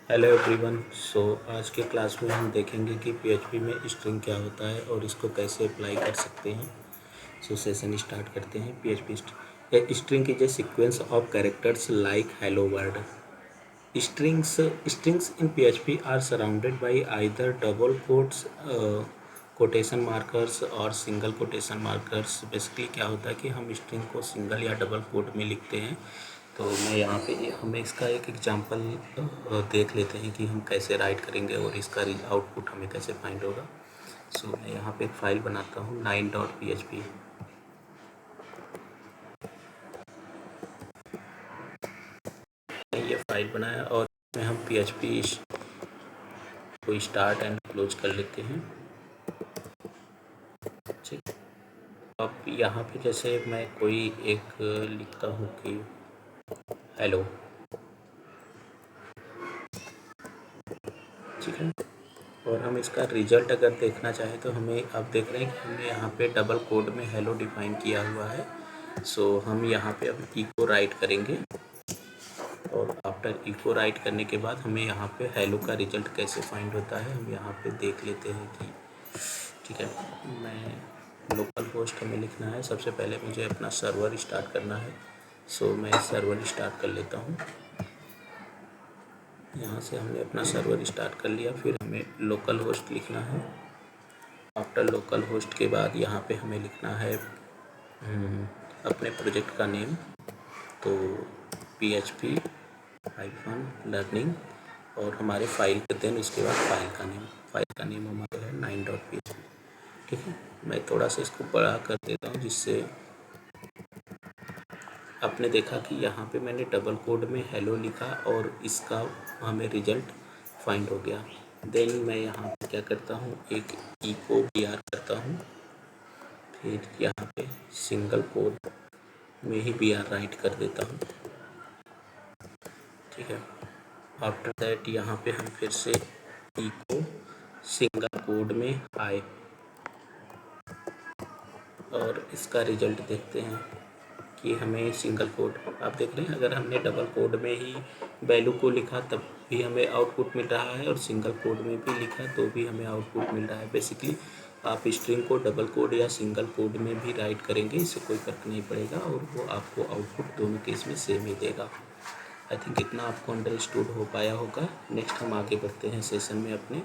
Hello everyone. आज के class में हम देखेंगे कि पीएचपी में स्ट्रिंग क्या होता है और इसको कैसे अप्लाई कर सकते हैं। सेशन स्टार्ट करते हैं। PHP string is a sequence of characters like hello world. Strings in PHP are surrounded by either double quotes, quotation markers और सिंगल कोटेशन मार्कर्स। बेसिकली क्या होता है कि हम स्ट्रिंग को सिंगल या डबल कोट में लिखते हैं। तो मैं यहाँ पे हमें इसका एक एग्जांपल देख लेते हैं कि हम कैसे राइट करेंगे और इसका आउटपुट हमें कैसे फाइंड होगा। मैं यहाँ पे एक फ़ाइल बनाता हूँ 9.php। ये फाइल बनाया और इसमें हम PHP को स्टार्ट एंड क्लोज कर लेते हैं। ठीक। अब यहाँ पे जैसे मैं कोई एक लिखता हूँ कि हेलो, ठीक है। और हम इसका रिजल्ट अगर देखना चाहें तो हमें अब देख रहे हैं कि हमने यहाँ पे डबल कोड में हेलो डिफाइन किया हुआ है। हम यहाँ पे अब इको राइट करेंगे और आफ्टर इको राइट करने के बाद हमें यहाँ पे हेलो का रिजल्ट कैसे फाइंड होता है हम यहाँ पे देख लेते हैं कि ठीक है। मैं लोकल होस्ट हमें लिखना है। सबसे पहले मुझे अपना सर्वर स्टार्ट करना है। मैं सर्वर स्टार्ट कर लेता हूँ। यहाँ से हमने अपना सर्वर स्टार्ट कर लिया। फिर हमें लोकल होस्ट लिखना है। आफ्टर लोकल होस्ट के बाद यहाँ पे हमें लिखना है अपने प्रोजेक्ट का नेम। तो PHP -learning और हमारे फाइल के देन उसके बाद फाइल का नेम हमारा है 9.php। ठीक है। मैं थोड़ा सा इसको बड़ा कर देता हूँ जिससे आपने देखा कि यहाँ पे मैंने डबल कोड में हेलो लिखा और इसका हमें रिजल्ट फाइंड हो गया। देन मैं यहाँ पे क्या करता हूँ, एक इको br करता हूँ। फिर यहाँ पे सिंगल कोड में ही br राइट कर देता हूँ। ठीक है। आफ्टर दैट यहाँ पे हम फिर से इको सिंगल कोड में हाई और इसका रिजल्ट देखते हैं कि हमें सिंगल कोड, आप देख रहे हैं अगर हमने डबल कोड में ही वैल्यू को लिखा तब भी हमें आउटपुट मिल रहा है और सिंगल कोड में भी लिखा तो भी हमें आउटपुट मिल रहा है। बेसिकली आप स्ट्रिंग को डबल कोड या सिंगल कोड में भी राइट करेंगे, इससे कोई फर्क नहीं पड़ेगा और वो आपको आउटपुट दोनों केस में सेम ही देगा। आई थिंक इतना आपको अंडरस्टूड हो पाया होगा। नेक्स्ट हम आगे बढ़ते हैं सेशन में अपने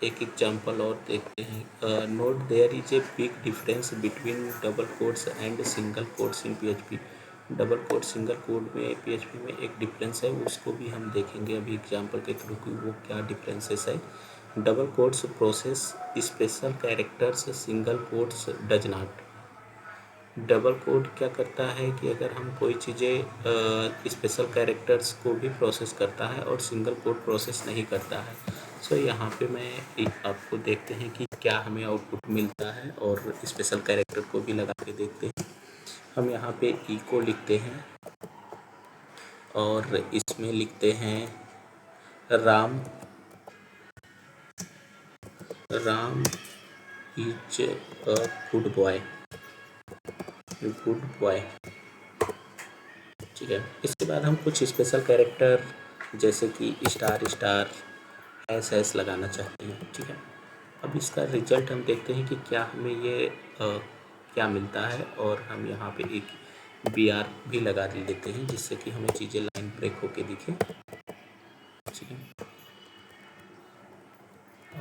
एक एग्जाम्पल और देखते हैं। Note there is a big difference between double quotes and single quotes in PHP। Double quote single code में PHP में एक डिफरेंस है, उसको भी हम देखेंगे अभी एग्जाम्पल के थ्रू कि वो क्या डिफरेंसेस है। Double quotes process special characters, single quotes does not. Double quote क्या करता है कि अगर हम कोई चीज़ें स्पेशल कैरेक्टर्स को भी प्रोसेस करता है और सिंगल कोड प्रोसेस नहीं करता है। यहाँ पे मैं आपको देखते हैं कि क्या हमें आउटपुट मिलता है और स्पेशल कैरेक्टर को भी लगा के देखते हैं। हम यहाँ पे इको लिखते हैं और इसमें लिखते हैं Ram Ram is a good boy. ठीक है। इसके बाद हम कुछ स्पेशल कैरेक्टर जैसे कि स्टार स्टार SS लगाना चाहते हैं। ठीक है। अब इसका रिजल्ट हम देखते हैं कि क्या हमें ये क्या मिलता है और हम यहाँ पे एक BR भी लगा लेते हैं जिससे कि हमें चीज़ें लाइन ब्रेक होके दिखे। ठीक है।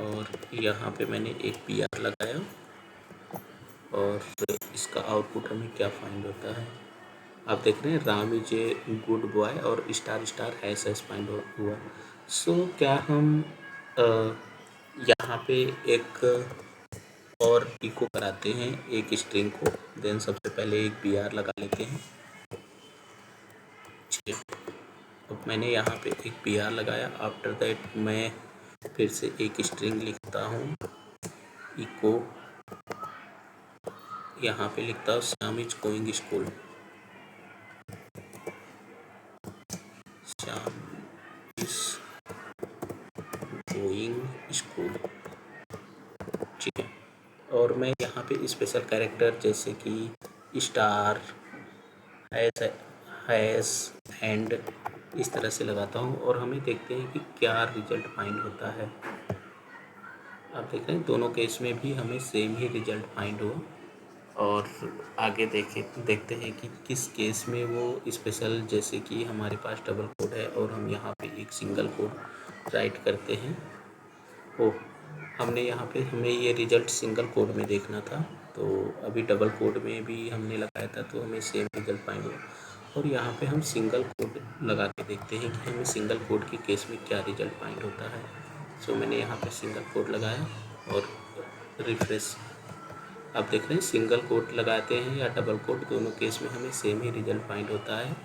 और यहाँ पे मैंने एक BR लगाया और इसका आउटपुट हमें क्या फाइंड होता है, आप देख रहे हैं Ram is a good boy और स्टार स्टार SS फाइंड हुआ। क्या हम यहाँ पे एक और इको कराते हैं एक स्ट्रिंग को। देन सबसे पहले एक BR लगा लेते हैं। ठीक है। अब मैंने यहाँ पे एक BR लगाया। आफ्टर दैट मैं फिर से एक स्ट्रिंग लिखता हूँ इको, यहाँ पे लिखता हूँ Shyam is going school. Shyam is going school. ठीक है। और मैं यहाँ पे स्पेशल कैरेक्टर जैसे कि स्टार हैश एंड इस तरह से लगाता हूँ और हमें देखते हैं कि क्या रिजल्ट फाइंड होता है। आप देख रहे हैं दोनों केस में भी हमें सेम ही रिजल्ट फाइंड हुआ। और आगे देखते हैं कि किस केस में वो स्पेशल, जैसे कि हमारे पास डबल कोड है और हम यहाँ पे एक सिंगल कोड राइट करते हैं। ओ, हमने यहाँ पे हमें ये रिजल्ट सिंगल कोड में देखना था, तो अभी डबल कोड में भी हमने लगाया था तो हमें सेम रिजल्ट फाइंड हुआ। और यहाँ पे हम सिंगल कोड लगा के देखते हैं कि हमें सिंगल कोड के केस में क्या रिजल्ट फाइंड होता है। सो मैंने यहाँ पे सिंगल कोड लगाया और रिफ्रेश। आप देख रहे हैं सिंगल कोड लगाते हैं या डबल कोड, दोनों केस में हमें सेम ही रिजल्ट फाइंड होता है।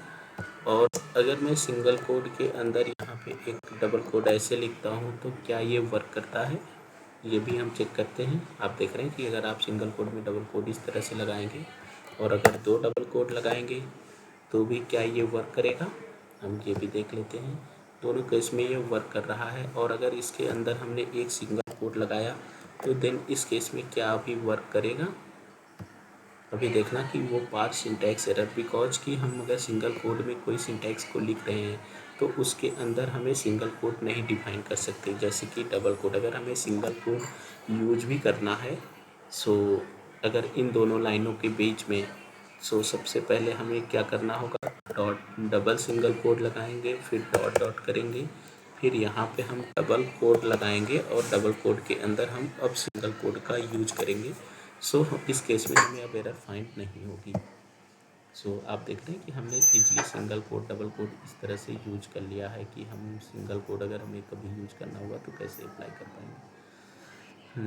और अगर मैं सिंगल कोड के अंदर यहाँ पे एक डबल कोड ऐसे लिखता हूँ तो क्या ये वर्क करता है, ये भी हम चेक करते हैं। आप देख रहे हैं कि अगर आप सिंगल कोड में डबल कोड इस तरह से लगाएंगे और अगर 2 डबल कोड लगाएंगे तो भी क्या ये वर्क करेगा, हम ये भी देख लेते हैं। दोनों केस में ये वर्क कर रहा है। और अगर इसके अंदर हमने एक सिंगल कोड लगाया तो देन इस केस में क्या अभी वर्क करेगा, अभी देखना कि वो पार सिंटैक्स एरर, बिकॉज कि हम अगर सिंगल कोड में कोई सिंटैक्स को लिख रहे हैं तो उसके अंदर हमें सिंगल कोड नहीं डिफाइन कर सकते, जैसे कि डबल कोड। अगर हमें सिंगल कोड यूज भी करना है, सो अगर इन दोनों लाइनों के बीच में, सो सबसे पहले हमें क्या करना होगा, डॉट डबल सिंगल कोड लगाएंगे, फिर डॉट डॉट करेंगे, फिर यहाँ पे हम डबल कोड लगाएंगे और डबल कोड के अंदर हम अब सिंगल कोड का यूज करेंगे। सो इस केस में हमें अब एरर फाइंड नहीं होगी। सो आप देख रहे हैं कि हमने easily single code double quote इस तरह से यूज कर लिया है कि हम सिंगल कोड अगर हमें कभी यूज करना होगा तो कैसे अप्लाई कर पाएंगे।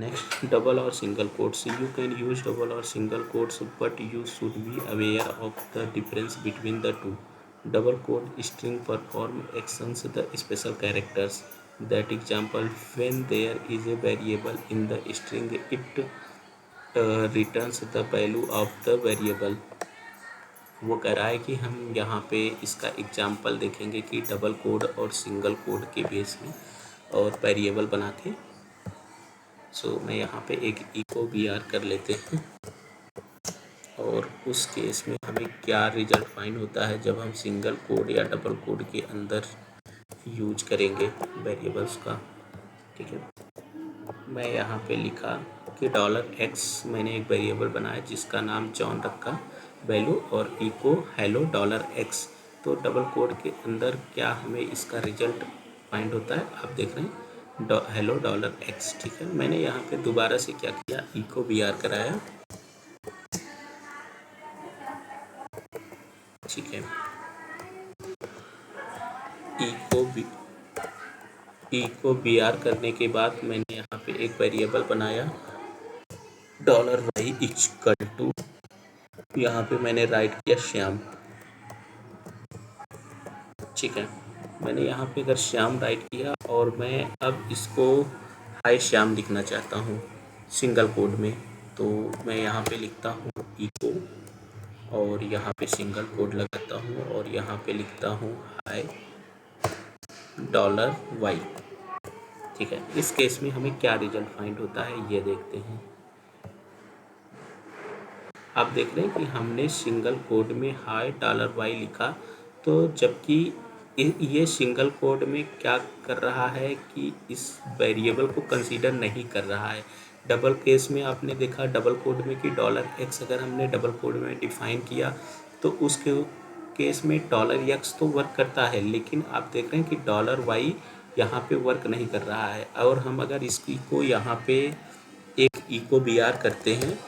नेक्स्ट, डबल और single quotes. You can use double और single quotes but you should be aware of the difference between the two. Double code string perform actions the special characters. That example, when there is a variable in the string, it returns the value of the variable. वो कह रहा है कि हम यहाँ पे इसका example देखेंगे कि डबल कोड और सिंगल कोड के बेस में और वेरिएबल बना के। सो मैं यहाँ पे एक इको बी आर कर लेते हैं और उस केस में हमें क्या रिजल्ट फाइंड होता है जब हम सिंगल कोड या डबल कोड के अंदर यूज करेंगे वेरिएबल्स का। ठीक है, मैं यहाँ पे लिखा कि $x, मैंने एक वेरिएबल बनाया जिसका नाम जॉन रखा वैल्यू और इको हेलो $x। तो डबल कोड के अंदर क्या हमें इसका रिजल्ट फाइंड होता है, आप देख रहे हैं हेलो $x। ठीक है, मैंने यहाँ पे दोबारा से क्या किया, इको बी आर कराया। ठीक है, इको बी आर करने के बाद मैंने यहाँ पे एक वेरिएबल बनाया $y इक्वल टू, यहाँ पे मैंने राइट किया श्याम। ठीक है, मैंने यहाँ पे अगर श्याम राइट किया और मैं अब इसको हाय श्याम लिखना चाहता हूँ सिंगल कोड में, तो मैं यहाँ पे लिखता हूँ इको और यहाँ पे सिंगल कोड लगाता हूँ और यहाँ पे लिखता हूँ हाय $y। ठीक है, इस केस में हमें क्या रिजल्ट फाइंड होता है ये देखते हैं। आप देख रहे हैं कि हमने सिंगल कोड में हाय $y लिखा, तो जबकि ये सिंगल कोड में क्या कर रहा है कि इस वेरिएबल को कंसीडर नहीं कर रहा है। डबल केस में आपने देखा डबल कोड में कि $x अगर हमने डबल कोड में डिफाइन किया तो उसके केस में $x तो वर्क करता है, लेकिन आप देख रहे हैं कि $y यहाँ पे वर्क नहीं कर रहा है। और हम अगर इसको यहाँ पे एक इको बी आर करते हैं,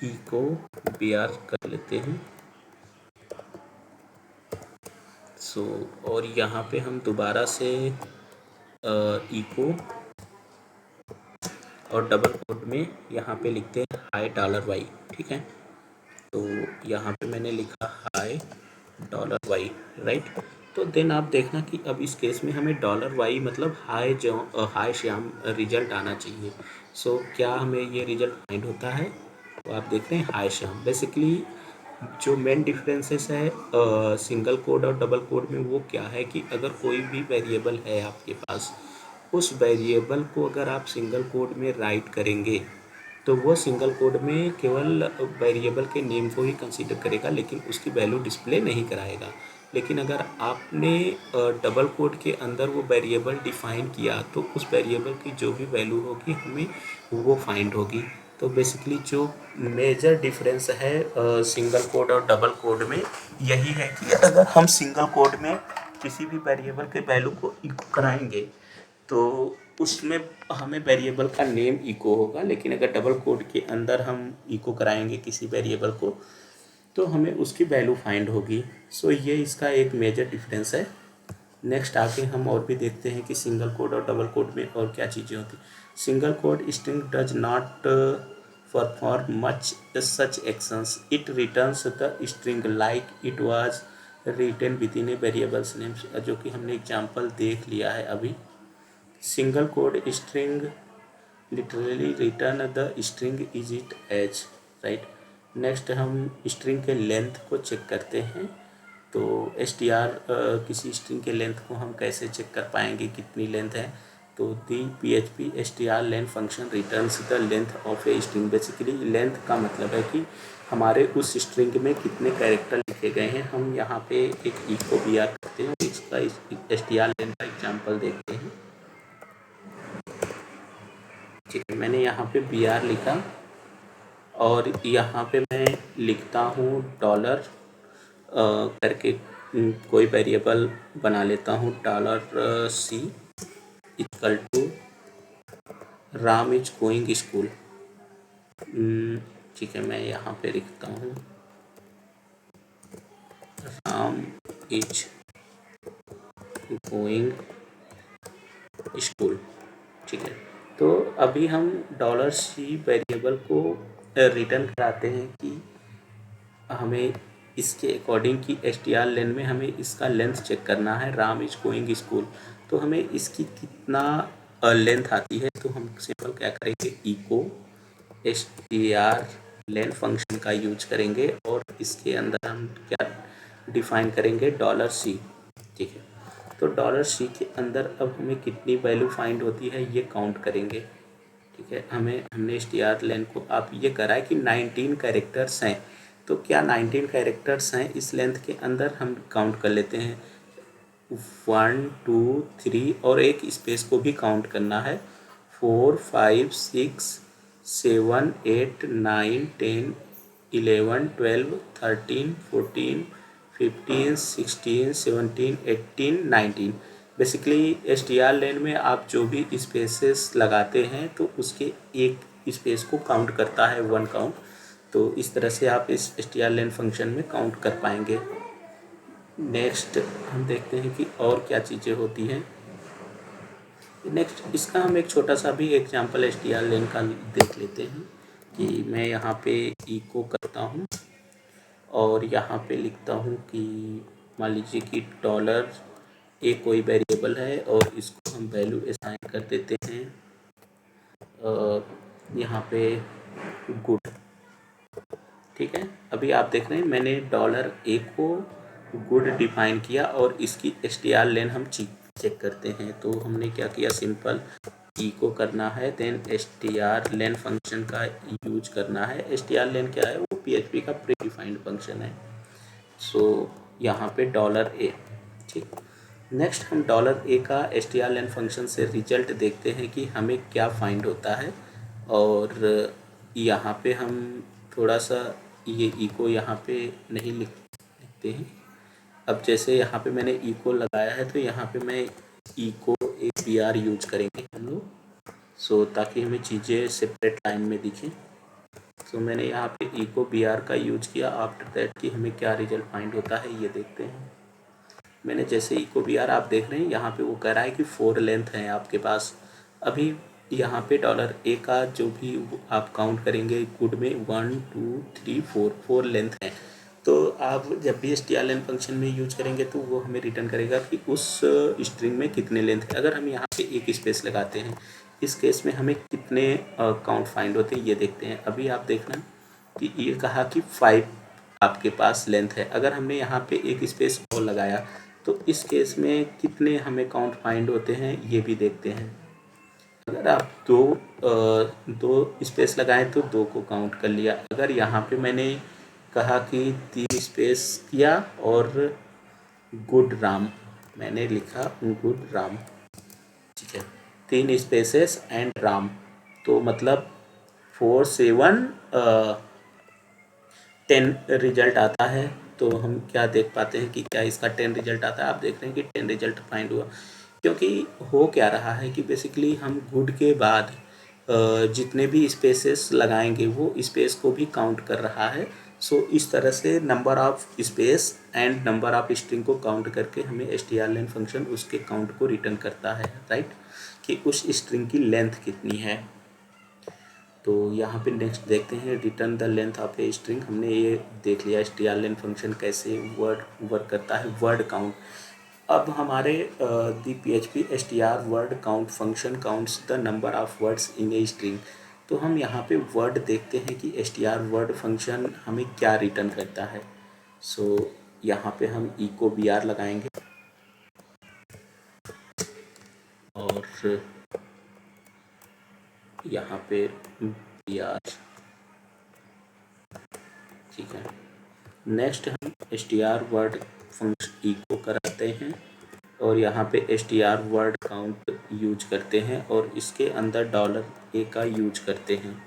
इको बी आर कर लेते हैं, सो और यहाँ पे हम दोबारा से इको और डबल कोड में यहाँ पे लिखते हैं हाय $y। ठीक है, तो यहाँ पे मैंने लिखा हाय $y, राइट। तो देन आप देखना कि अब इस केस में हमें $y मतलब हाय श्याम रिजल्ट आना चाहिए। सो क्या हमें ये रिजल्ट फाइंड होता है, तो आप देख रहे हैं हाय श्याम। बेसिकली जो मेन डिफरेंसेस है सिंगल कोड और डबल कोड में वो क्या है कि अगर कोई भी वेरिएबल है आपके पास, उस वेरिएबल को अगर आप सिंगल कोड में राइट करेंगे तो वो सिंगल कोड में केवल वेरिएबल के नेम को ही कंसीडर करेगा, लेकिन उसकी वैल्यू डिस्प्ले नहीं कराएगा। लेकिन अगर आपने डबल कोड के अंदर वो वेरिएबल डिफाइन किया तो उस वेरिएबल की जो भी वैल्यू होगी हमें वो फाइंड होगी। तो बेसिकली जो मेजर डिफरेंस है सिंगल कोड और डबल कोड में यही है कि अगर हम सिंगल कोड में किसी भी वेरिएबल के वैल्यू को इको कराएंगे तो उसमें हमें वेरिएबल का नेम इको होगा, लेकिन अगर डबल कोड के अंदर हम इको कराएंगे किसी वेरिएबल को तो हमें उसकी वैल्यू फाइंड होगी। सो ये इसका एक मेजर डिफरेंस है। नेक्स्ट आगे हम और भी देखते हैं कि सिंगल कोड और डबल कोड में और क्या चीज़ें होती। Single code string does not perform much such actions, it returns the string like it was written within a variables names, जो कि हमने एग्जांपल देख लिया है अभी। Single code string literally return the string is it as, right. Next हम string के length को चेक करते हैं। तो str किसी स्ट्रिंग के लेंथ को हम कैसे चेक कर पाएंगे कितनी लेंथ है। तो दी PHP str length function returns the length of a string. Basically length का मतलब है कि हमारे उस स्ट्रिंग में कितने कैरेक्टर लिखे गए हैं। हम यहाँ पे एक इको br करते हैं, इसका str लेंथ का एग्जाम्पल देखते हैं। ठीक है, मैंने यहाँ पे br लिखा और यहाँ पे मैं लिखता हूँ डॉलर करके कोई वेरिएबल बना लेता हूँ, $C equal to Ram is going school. ठीक है, मैं यहाँ पे लिखता हूँ राम इज गोइंग स्कूल। ठीक है, तो अभी हम $C वेरिएबल को रिटर्न कराते हैं कि हमें इसके अकॉर्डिंग की str लेन में हमें इसका लेंथ चेक करना है। राम इज गोइंग स्कूल, तो हमें इसकी कितना लेंथ आती है। तो हम सिंपल क्या करेंगे, इको str लेन फंक्शन का यूज करेंगे और इसके अंदर हम क्या डिफाइन करेंगे, $C। ठीक है, तो $C के अंदर अब हमें कितनी वैल्यू फाइंड होती है ये काउंट करेंगे। ठीक है, हमने str लेन को आप ये करा है कि 19 कैरेक्टर्स हैं, तो क्या 19 कैरेक्टर्स हैं इस लेंथ के अंदर, हम काउंट कर लेते हैं 1 2 3 और एक स्पेस को भी काउंट करना है 4 5 6 7 8 9 10 11 12 13 14 15 16 17 18 19। बेसिकली str लेन में आप जो भी स्पेसेस लगाते हैं तो उसके एक स्पेस को काउंट करता है 1 काउंट। तो इस तरह से आप इस str लेन फंक्शन में काउंट कर पाएंगे। नेक्स्ट हम देखते हैं कि और क्या चीज़ें होती हैं। नेक्स्ट इसका हम एक छोटा सा भी एग्जांपल str लेन का देख लेते हैं कि मैं यहाँ पे इको करता हूँ और यहाँ पे लिखता हूँ कि मान लीजिए कि $A कोई वेरिएबल है और इसको हम वैल्यू असाइन कर देते हैं यहाँ पे गुड। ठीक है, अभी आप देख रहे हैं मैंने $A को गुड डिफाइन किया और इसकी str लेन हम चेक करते हैं। तो हमने क्या किया, सिंपल इको करना है, देन str लेन फंक्शन का यूज करना है। str लेन क्या है, वो PHP का प्री डिफाइंड फंक्शन है। सो यहाँ पे $A। ठीक, नेक्स्ट हम $A का str लेन फंक्शन से रिजल्ट देखते हैं कि हमें क्या फाइंड होता है। और यहाँ पे हम थोड़ा सा ये इको यहाँ पे नहीं लिखते हैं। अब जैसे यहाँ पे मैंने इको लगाया है तो यहाँ पे मैं इको एक br यूज करेंगे हम लोग, सो ताकि हमें चीज़ें सेपरेट लाइन में दिखें। तो मैंने यहाँ पे इको br का यूज किया। आफ्टर दैट कि हमें क्या रिजल्ट फाइंड होता है ये देखते हैं। मैंने जैसे इको br आप देख रहे हैं यहाँ पे वो कह रहा है कि 4 लेंथ हैं आपके पास। अभी यहाँ पे $A का जो भी आप काउंट करेंगे गुड में 1 2 3 4 लेंथ हैं। तो आप जब भी str लेन फंक्शन में यूज करेंगे तो वो हमें रिटर्न करेगा कि उस स्ट्रिंग में कितने लेंथ है। अगर हम यहाँ पे एक स्पेस लगाते हैं इस केस में हमें कितने काउंट फाइंड होते हैं ये देखते हैं। अभी आप देखना कि ये कहा कि 5 आपके पास लेंथ है। अगर हमने यहाँ पे एक स्पेस और लगाया तो इस केस में कितने हमें काउंट फाइंड होते हैं ये भी देखते हैं। अगर आप दो स्पेस लगाएं तो 2 को काउंट कर लिया। अगर यहाँ पे मैंने कहा कि 3 स्पेस किया और गुड राम, मैंने लिखा गुड राम, ठीक है, 3 स्पेसेस एंड राम, तो मतलब 4 7 10 रिजल्ट आता है। तो हम क्या देख पाते हैं कि क्या इसका 10 रिजल्ट आता है। आप देख रहे हैं कि 10 रिजल्ट फाइंड हुआ, क्योंकि हो क्या रहा है कि बेसिकली हम गुड के बाद जितने भी स्पेसेस लगाएंगे वो स्पेस को भी काउंट कर रहा है। सो इस तरह से number of space and number of string को काउंट करके हमें strlen फंक्शन उसके काउंट को रिटर्न करता है, राइट, कि उस स्ट्रिंग की लेंथ कितनी है। तो यहाँ पे नेक्स्ट देखते हैं return the length of a string. हमने ये देख लिया strlen फंक्शन कैसे वर्क करता है, वर्ड काउंट। अब हमारे दी PHP str word count function counts the number of words in a string. तो हम यहाँ पे वर्ड देखते हैं कि str वर्ड फंक्शन हमें क्या रिटर्न करता है। सो यहाँ पे हम echo br लगाएंगे और यहाँ पे br, ठीक है। नेक्स्ट हम str वर्ड फंक्शन इको कराते हैं और यहाँ पे str वर्ड काउंट यूज करते हैं और इसके अंदर $a का यूज करते हैं।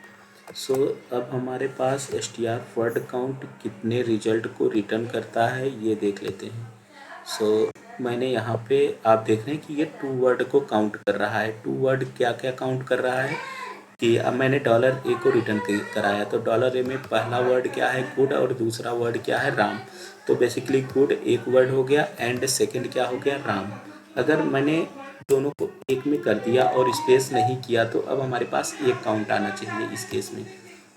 सो अब हमारे पास str वर्ड काउंट कितने रिजल्ट को रिटर्न करता है ये देख लेते हैं। सो मैंने यहाँ पे आप देख रहे हैं कि ये 2 वर्ड को काउंट कर रहा है। 2 वर्ड क्या क्या काउंट कर रहा है कि अब मैंने $a को रिटर्न कराया, तो $a में पहला वर्ड क्या है, गुड, और दूसरा वर्ड क्या है, राम। तो बेसिकली गुड एक वर्ड हो गया एंड सेकंड क्या हो गया, राम। अगर मैंने दोनों को एक में कर दिया और स्पेस नहीं किया तो अब हमारे पास एक काउंट आना चाहिए इस केस में।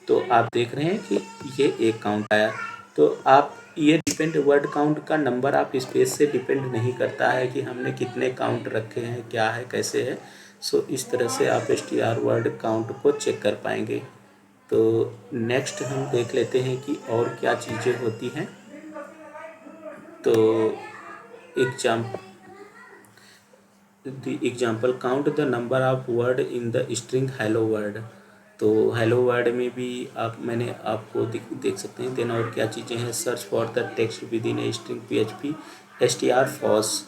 तो आप देख रहे हैं कि ये एक काउंट आया। तो आप ये डिपेंड, वर्ड काउंट का नंबर ऑफ स्पेस से डिपेंड नहीं करता है कि हमने कितने काउंट रखे हैं, क्या है, कैसे है। सो इस तरह से आप str वर्ड काउंट को चेक कर पाएंगे। तो नेक्स्ट हम देख लेते हैं कि और क्या चीज़ें होती हैं। तो example count the number of word in the string hello word. तो हेलो वर्ड में भी मैंने आपको देख सकते हैं। देन और क्या चीज़ें हैं, search for the text with in a string PHP strPOS।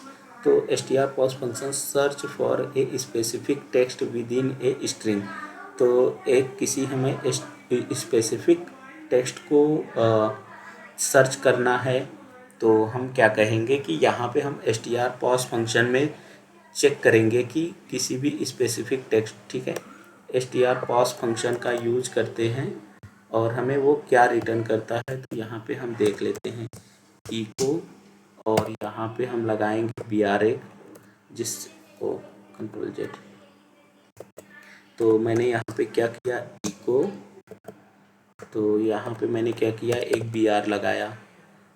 तो strPOS function search for a specific text with in a string. तो एक किसी हमें स्पेसिफिक टेक्स्ट को सर्च करना है तो हम क्या कहेंगे कि यहाँ पे हम strPOS फंक्शन में चेक करेंगे कि किसी भी स्पेसिफिक टेक्स्ट, ठीक है, strPOS फंक्शन का यूज करते हैं और हमें वो क्या रिटर्न करता है। तो यहाँ पे हम देख लेते हैं इको और यहाँ पे हम लगाएंगे bra, जिस ओ Ctrl+Z। तो मैंने यहाँ पे क्या किया, इको, तो यहाँ पे मैंने क्या किया, एक br लगाया,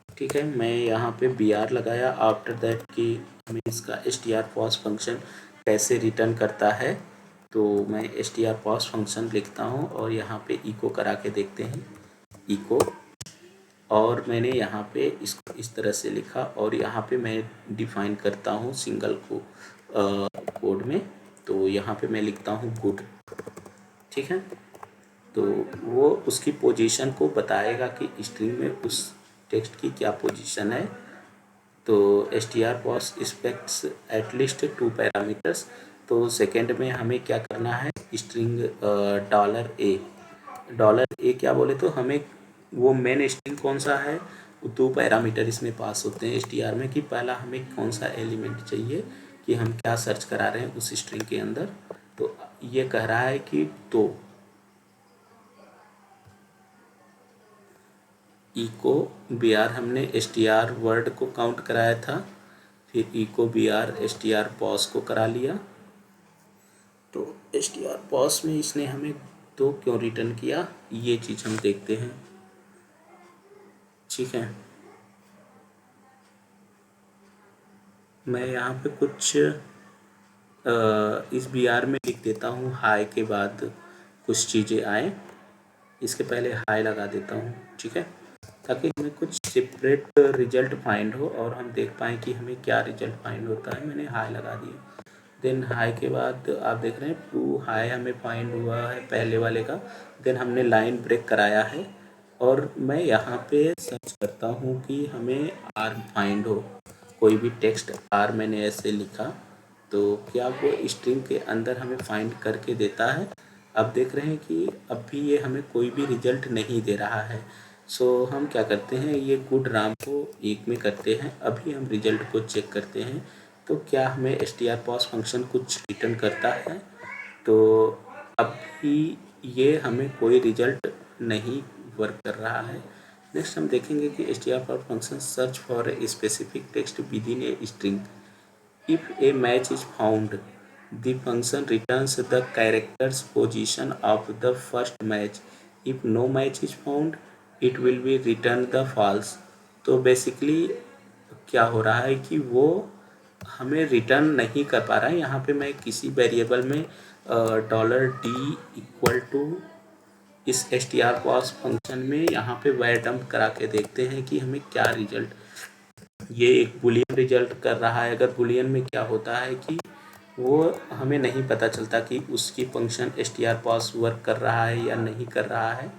ठीक है। मैं यहाँ पे br लगाया। आफ्टर दैट कि हमें इसका strPOS फंक्शन कैसे रिटर्न करता है, तो मैं strPOS फंक्शन लिखता हूँ और यहाँ पे इको करा के देखते हैं, इको। और मैंने यहाँ पे इसको इस तरह से लिखा और यहाँ पे मैं डिफाइन करता हूँ सिंगल कोड में। तो यहाँ पे मैं लिखता हूँ गुड, ठीक है। तो वो उसकी पोजीशन को बताएगा कि स्ट्रिंग में उस टेक्स्ट की क्या पोजीशन है। तो strPOS एक्सपेक्ट्स एटलीस्ट 2 पैरामीटर्स। तो सेकंड में हमें क्या करना है, स्ट्रिंग $a क्या बोले तो हमें वो मेन स्ट्रिंग कौन सा है, 2 पैरामीटर इसमें पास होते हैं str में कि पहला हमें कौन सा एलिमेंट चाहिए कि हम क्या सर्च करा रहे हैं उस स्ट्रिंग के अंदर। तो ये कह रहा है कि तो इको br हमने str वर्ड को काउंट कराया था, फिर इको br strPOS को करा लिया। तो strPOS में इसने हमें तो क्यों रिटर्न किया ये चीज़ हम देखते हैं, ठीक है। मैं यहाँ पे कुछ इस br में लिख देता हूँ, हाई के बाद कुछ चीज़ें आए, इसके पहले हाई लगा देता हूँ, ठीक है, ताकि हमें कुछ सेपरेट रिजल्ट फाइंड हो और हम देख पाएँ कि हमें क्या रिजल्ट फाइंड होता है। मैंने हाई लगा दिया। देन हाई के बाद आप देख रहे हैं 2 हाई हमें फाइंड हुआ है पहले वाले का। देन हमने लाइन ब्रेक कराया है और मैं यहाँ पे सर्च करता हूँ कि हमें आर्म फाइंड हो, कोई भी टेक्स्ट आर मैंने ऐसे लिखा तो क्या वो स्ट्रिंग के अंदर हमें फाइंड करके देता है। अब देख रहे हैं कि अब भी ये हमें कोई भी रिजल्ट नहीं दे रहा है। सो हम क्या करते हैं, ये गुड राम को 1 में करते हैं। अभी हम रिजल्ट को चेक करते हैं तो क्या हमें strPass फंक्शन कुछ रिटर्न करता है। तो अभी ये हमें कोई रिजल्ट नहीं वर्क कर रहा है। नेक्स्ट हम देखेंगे कि strPass function search for a specific text with in a string. If a match is found, the function returns the character's position of the first match. If no match is found, it will be return the false. तो basically क्या हो रहा है कि वो हमें return नहीं कर पा रहा है। यहाँ पे मैं किसी वेरिएबल में $d इक्वल टू इस strPass फंक्शन में यहाँ पे वैर डंप करा के देखते हैं कि हमें क्या रिजल्ट, ये एक बुलियन रिजल्ट कर रहा है। अगर बुलियन में क्या होता है कि वो हमें नहीं पता चलता कि उसकी फंक्शन strPass वर्क कर रहा है या नहीं कर रहा है।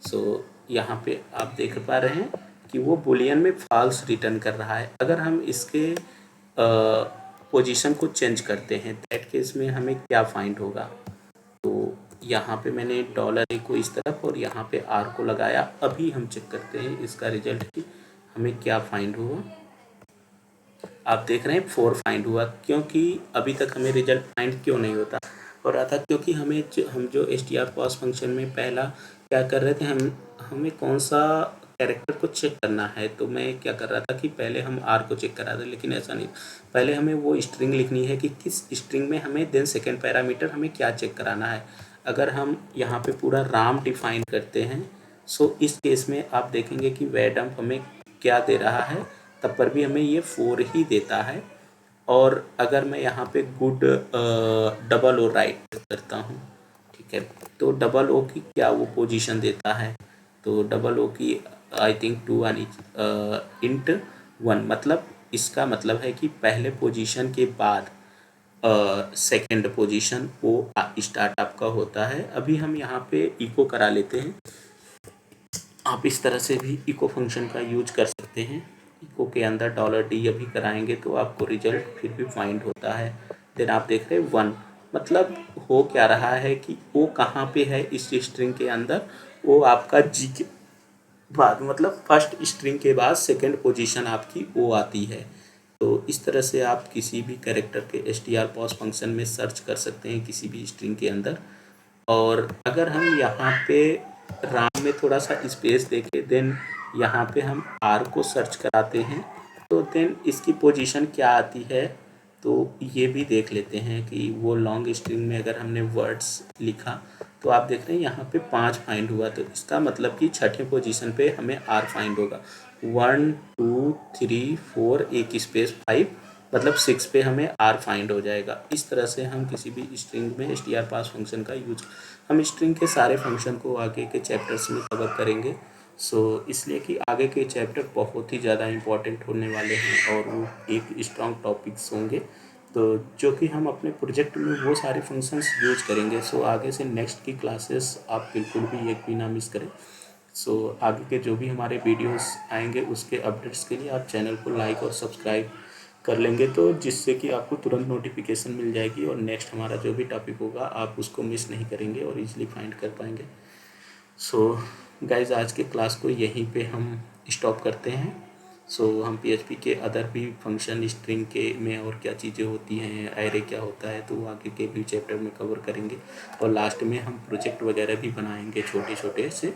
सो यहाँ पे आप देख पा रहे हैं कि वो बुलियन में फॉल्स रिटर्न कर रहा है। अगर हम इसके पोजीशन को चेंज करते हैं दैट केस में हमें क्या फाइंड होगा। तो यहाँ पे मैंने $a को इस तरफ और यहाँ पे r को लगाया। अभी हम चेक करते हैं इसका रिजल्ट कि हमें क्या फाइंड हुआ। आप देख रहे हैं 4 फाइंड हुआ। क्योंकि अभी तक हमें रिजल्ट फाइंड क्यों नहीं होता हो रहा था, क्योंकि हम जो strPass फंक्शन में पहला क्या कर रहे थे, हमें कौन सा कैरेक्टर को चेक करना है। तो मैं क्या कर रहा था कि पहले हम r को चेक कर रहा था, लेकिन ऐसा नहीं। पहले हमें वो स्ट्रिंग लिखनी है कि किस स्ट्रिंग में हमें देन सेकेंड पैरामीटर हमें क्या चेक कराना है। अगर हम यहाँ पे पूरा राम डिफाइन करते हैं सो इस केस में आप देखेंगे कि वैर डंप हमें क्या दे रहा है, तब पर भी हमें ये 4 ही देता है। और अगर मैं यहाँ पे गुड $o राइट करता हूँ, ठीक है, तो $o की क्या वो पोजीशन देता है। तो $o की आई थिंक 2 int 1, मतलब इसका मतलब है कि पहले पोजीशन के बाद सेकेंड पोजीशन वो स्टार्ट आपका होता है। अभी हम यहाँ पे इको करा लेते हैं। आप इस तरह से भी इको फंक्शन का यूज कर सकते हैं। इको के अंदर $d अभी कराएंगे तो आपको रिजल्ट फिर भी फाइंड होता है। देन आप देख रहे हैं 1, मतलब हो क्या रहा है कि वो कहाँ पे है इस स्ट्रिंग के अंदर, वो आपका जी के बाद, मतलब फर्स्ट स्ट्रिंग के बाद सेकेंड पोजीशन आपकी वो आती है। तो इस तरह से आप किसी भी कैरेक्टर के strPass फंक्शन में सर्च कर सकते हैं किसी भी स्ट्रिंग के अंदर। और अगर हम यहाँ पे राम में थोड़ा सा स्पेस देके देन यहाँ पे हम r को सर्च कराते हैं तो देन इसकी पोजीशन क्या आती है, तो ये भी देख लेते हैं कि वो लॉन्ग स्ट्रिंग में अगर हमने वर्ड्स लिखा तो आप देख रहे हैं यहाँ पे 5 फाइंड हुआ। तो इसका मतलब कि छठे पोजीशन पे हमें r फाइंड होगा। 1 2 3 4 एक स्पेस 5, मतलब 6 पे हमें r फाइंड हो जाएगा। इस तरह से हम किसी भी स्ट्रिंग में strPass फंक्शन का यूज, हम स्ट्रिंग के सारे फंक्शन को आगे के चैप्टर्स में कवर करेंगे। सो इसलिए कि आगे के चैप्टर बहुत ही ज़्यादा इम्पॉर्टेंट होने वाले हैं और वो एक स्ट्रॉन्ग टॉपिक्स होंगे, तो जो कि हम अपने प्रोजेक्ट में वो सारे फंक्शंस यूज करेंगे। सो आगे से नेक्स्ट की क्लासेस आप बिल्कुल भी एक भी ना मिस करें। सो आगे के जो भी हमारे वीडियोस आएंगे उसके अपडेट्स के लिए आप चैनल को लाइक और सब्सक्राइब कर लेंगे, तो जिससे कि आपको तुरंत नोटिफिकेशन मिल जाएगी और नेक्स्ट हमारा जो भी टॉपिक होगा आप उसको मिस नहीं करेंगे और इजीली फाइंड कर पाएंगे। सो गाइज आज के क्लास को यहीं पे हम स्टॉप करते हैं। सो हम PHP के अदर भी फंक्शन स्ट्रिंग के में और क्या चीज़ें होती हैं, एरे क्या होता है, तो वो आगे के भी चैप्टर में कवर करेंगे। और लास्ट में हम प्रोजेक्ट वगैरह भी बनाएंगे छोटे छोटे से,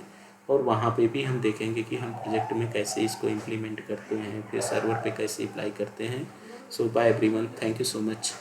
और वहाँ पे भी हम देखेंगे कि हम प्रोजेक्ट में कैसे इसको इम्प्लीमेंट करते हैं, फिर सर्वर पे कैसे अप्लाई करते हैं। So bye everyone, thank you so much.